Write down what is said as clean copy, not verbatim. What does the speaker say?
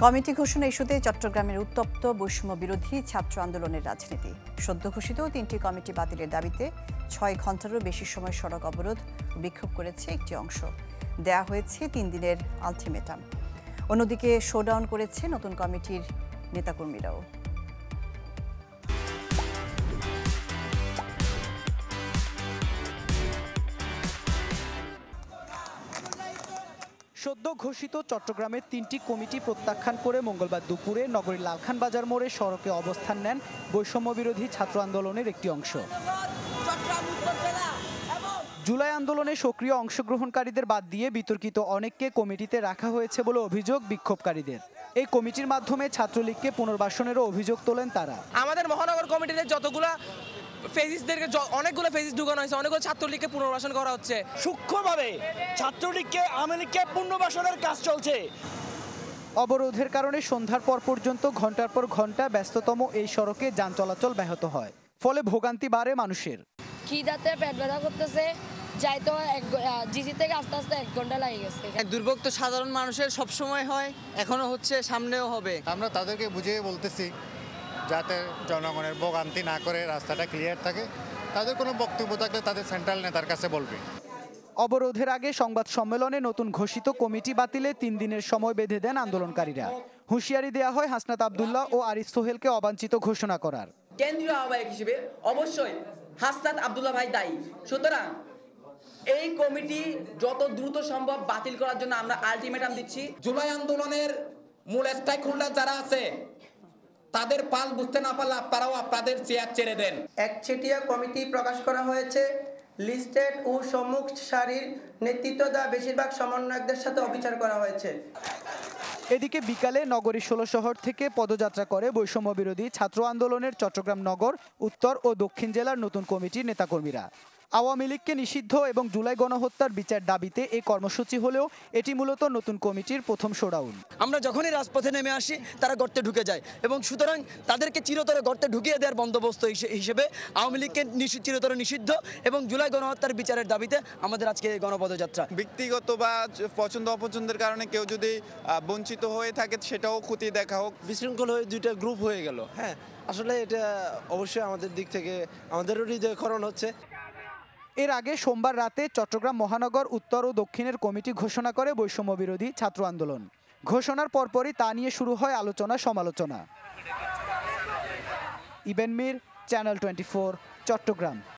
Committee ঘোষণা ইস্যুতে চট্টগ্রামের উত্তপ্ত বৈষম্য বিরোধী ছাত্র আন্দোলনের রাজনীতি। সদ্য ঘোষিত 3টি কমিটি বাতিলের দাবিতে 6 ঘন্টারও বেশি সময় সড়ক অবরোধ ও বিক্ষোভ করেছে একটি অংশ। দেয়া হয়েছে 3 দিনের আলটিমেটাম। অন্যদিকে শোডাউন করেছে নতুন কমিটির নেতাকর্মীরাও। সদ্য ঘোষিত চট্টগ্রামের 3টি কমিটি প্রত্যাখ্যান করে মঙ্গলবার দুপুরে নগরীর লালখান বাজার মোড়ে সড়কে অবস্থান নেন বৈষম্য বিরোধী ছাত্র আন্দোলনের একটি অংশ। জুলাই আন্দোলনে সক্রিয় অংশগ্রহণকারীদের বাদ দিয়ে বিতর্কিত অনেককে কমিটিতে রাখা হয়েছে বলে অভিযোগ বিক্ষোভকারীদের। এই কমিটির মাধ্যমে ছাত্রলীগকে পুনর্বাসনেরও অভিযোগ তোলেন তারা। আমাদের মহানগর কমিটিতে যতগুলা ফেসিসদেরকে অনেকগুলো ফেসিস ঢুকানো হয়েছে, অনেকগুলো ছাত্রলীগকে পুনর্বাসন করা হচ্ছে। সূক্ষ্মভাবে ছাত্রলীগকে আওয়ামী লীগকে পুনর্বাসনের কাজ চলছে। অবরোধের কারণে সন্ধ্যার পর পর্যন্ত ঘন্টার পর ঘন্টা ব্যস্ততম এই সড়কে যান চলাচল ব্যাহত হয়, ফলে ভোগান্তি বাড়ে মানুষের। খিদাতে পেট ব্যথা করতেছে, যাইতে জিসি থেকে আস্তে আস্তে 1 ঘন্টা লাগে গেছে। দুর্ভোগ তো সাধারণ মানুষের সব সময় হয়, এখনো হচ্ছে, সামনেও হবে। আমরা তাদেরকে বুঝিয়ে বলতেছি যাতে জনগণের ভোগান্তি না করে রাস্তাটা ক্লিয়ার থাকে। তাদের কোনো বক্তব্য থাকলে তাদের সেন্ট্রাল নেতার কাছে বলবে। অবরোধের আগে সংবাদ সম্মেলনে নতুন ঘোষিত কমিটি বাতিলে 3 দিনের সময় বেঁধে দেন আন্দোলনকারীরা। হুঁশিয়ারি দেওয়া হয় হাসনাত আব্দুল্লাহ ও আরিফ সোহেলকে অবাঞ্ছিত ঘোষণা করার। কেন্দ্রীয় আহ্বায়ক হিসেবে অবশ্যই হাসনাত আব্দুল্লাহ ভাই দায়ী। সুতরাং এই কমিটি যত দ্রুত সম্ভব বাতিল করার জন্য আমরা আলটিমেটাম দিচ্ছি। জুলাই আন্দোলনের মূল স্টেক হোল্ডার যারা আছে তাদের পাল বুঝতে না পারলে আপনারাও আপনাদের চেয়ার ছেড়ে দেন। একচেটিয়া কমিটি প্রকাশ করা হয়েছে। লিস্টেড ও সম্মুখ সারির নেতৃত্ব দেওয়া বেশিরভাগ সমন্বয়কদের সাথে অবিচার করা হয়েছে। এদিকে বিকালে নগরীর 16 শহর থেকে পদযাত্রা করে বৈষম্য বিরোধী ছাত্র আন্দোলনের চট্টগ্রাম নগর, উত্তর ও দক্ষিণ জেলার নতুন কমিটির নেতাকর্মীরা। আওয়ামী লীগকে নিষিদ্ধ এবং জুলাই গণহত্যার বিচার দাবিতে এই কর্মসূচি হলেও এটি মূলত নতুন কমিটির প্রথম শোডাউন। আমরা যখনই রাজপথে নেমে আসি তারা গর্তে ঢুকে যায় এবং সুতরাং তাদেরকে চিরতরে গর্তে ঢুকিয়ে দেওয়ার বন্দোবস্ত হিসেবে আওয়ামী লীগকে চিরতরে নিষিদ্ধ এবং জুলাই গণহত্যার বিচারের দাবিতে আমাদের আজকে এই গণপদযাত্রা। ব্যক্তিগত বা পছন্দ অপছন্দের কারণে কেউ যদি বঞ্চিত হয়ে থাকে সেটাও খতিয়ে দেখা হোক। বিশৃঙ্খল হয়ে 2টা গ্রুপ হয়ে গেল। হ্যাঁ, আসলে এটা অবশ্যই আমাদের দিক থেকে আমাদেরও হৃদয়ক্ষরণ হচ্ছে। এর আগে সোমবার রাতে চট্টগ্রাম মহানগর উত্তর ও দক্ষিণের কমিটি ঘোষণা করে বৈষম্য বিরোধী ছাত্র আন্দোলন। ঘোষণার পরপরই তা নিয়ে শুরু হয় আলোচনা সমালোচনা। ইবেন মীর, চ্যানেল 24, চট্টগ্রাম।